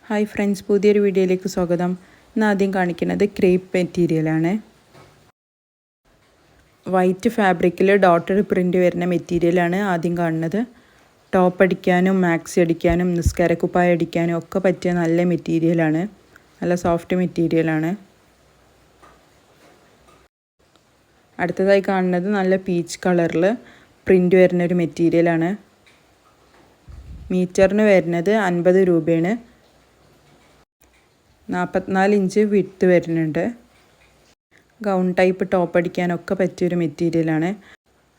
Hi friends, പുതിയൊരു വീഡിയോയിലേക്ക് സ്വാഗതം. ഇന്ന് ആദ്യം കാണിക്കുന്നത് ക്രേപ്പ് മെറ്റീരിയലാണ്. വൈറ്റ് ഫാബ്രിക്കിൽ ഡോട്ടഡ് പ്രിൻ്റ് വരുന്ന മെറ്റീരിയലാണ് ആദ്യം കാണുന്നത്. ടോപ്പ് അടിക്കാനും മാക്സി അടിക്കാനും നിസ്കാരക്കുപ്പായ അടിക്കാനും ഒക്കെ പറ്റിയ നല്ല മെറ്റീരിയലാണ്. നല്ല സോഫ്റ്റ് മെറ്റീരിയലാണ്. അടുത്തതായി കാണുന്നത് നല്ല പീച്ച് കളറിൽ പ്രിൻ്റ് വരുന്ന ഒരു മെറ്റീരിയലാണ്. മീറ്ററിന് വരുന്നത് 50 രൂപയാണ്. 44 ഇഞ്ച് വിഡ്ത്ത് വരുന്നുണ്ട്. ഗൗൺ ടൈപ്പ് ടോപ്പ് അടിക്കാനൊക്കെ പറ്റിയൊരു മെറ്റീരിയലാണ്.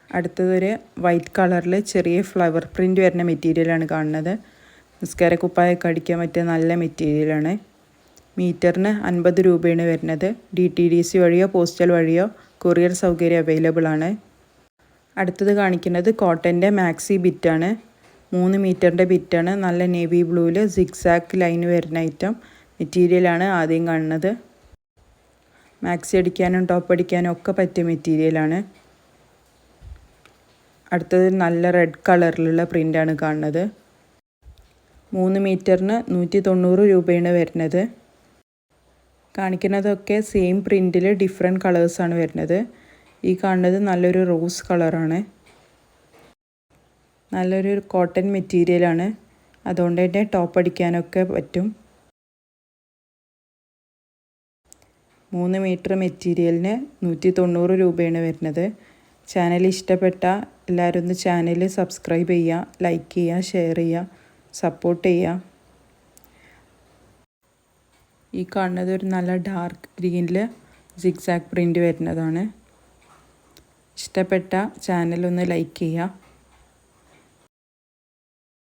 അടുത്തതൊരു വൈറ്റ് കളറിൽ ചെറിയ ഫ്ലവർ പ്രിൻ്റ് വരുന്ന മെറ്റീരിയലാണ് കാണുന്നത്. നിസ്കാരക്കുപ്പായൊക്കെ അടിക്കാൻ പറ്റിയ നല്ല മെറ്റീരിയലാണ്. മീറ്ററിന് 50 രൂപയാണ് വരുന്നത്. DTDC വഴിയോ പോസ്റ്റൽ വഴിയോ കൊറിയർ സൗകര്യം അവൈലബിൾ ആണ്. അടുത്തത് കാണിക്കുന്നത് കോട്ടൻ്റെ മാക്സി ബിറ്റാണ്. 3 മീറ്ററിൻ്റെ ബിറ്റാണ്. നല്ല നേവി ബ്ലൂവിൽ സിക്സാക്ക് ലൈൻ വരുന്ന ഐറ്റം മെറ്റീരിയലാണ് ആദ്യം കാണുന്നത്. മാക്സി അടിക്കാനും ടോപ്പ് അടിക്കാനും ഒക്കെ പറ്റിയ മെറ്റീരിയലാണ്. അടുത്തത് നല്ല റെഡ് കളറിലുള്ള പ്രിൻ്റാണ് കാണുന്നത്. 3 മീറ്ററിന് 190 രൂപയാണ് വരുന്നത്. കാണിക്കുന്നതൊക്കെ സെയിം പ്രിൻറ്റിൽ ഡിഫറെൻറ്റ് കളേഴ്സാണ് വരുന്നത്. ഈ കാണുന്നത് നല്ലൊരു റോസ് കളറാണ്. നല്ലൊരു കോട്ടൺ മെറ്റീരിയലാണ്. അതുകൊണ്ട് തന്നെ ടോപ്പ് അടിക്കാനൊക്കെ പറ്റും. 3 മീറ്റർ മെറ്റീരിയലിന് 190 രൂപയാണ് വരുന്നത്. ചാനൽ ഇഷ്ടപ്പെട്ട എല്ലാവരും ഒന്ന് ചാനൽ സബ്സ്ക്രൈബ് ചെയ്യുക, ലൈക്ക് ചെയ്യുക, ഷെയർ ചെയ്യുക, സപ്പോർട്ട് ചെയ്യുക. ഈ കാണുന്നത് ഒരു നല്ല ഡാർക്ക് ഗ്രീനിൽ സിക്സാക്ക് പ്രിൻ്റ് വരുന്നതാണ്. ഇഷ്ടപ്പെട്ട ചാനൽ ഒന്ന് ലൈക്ക് ചെയ്യുക.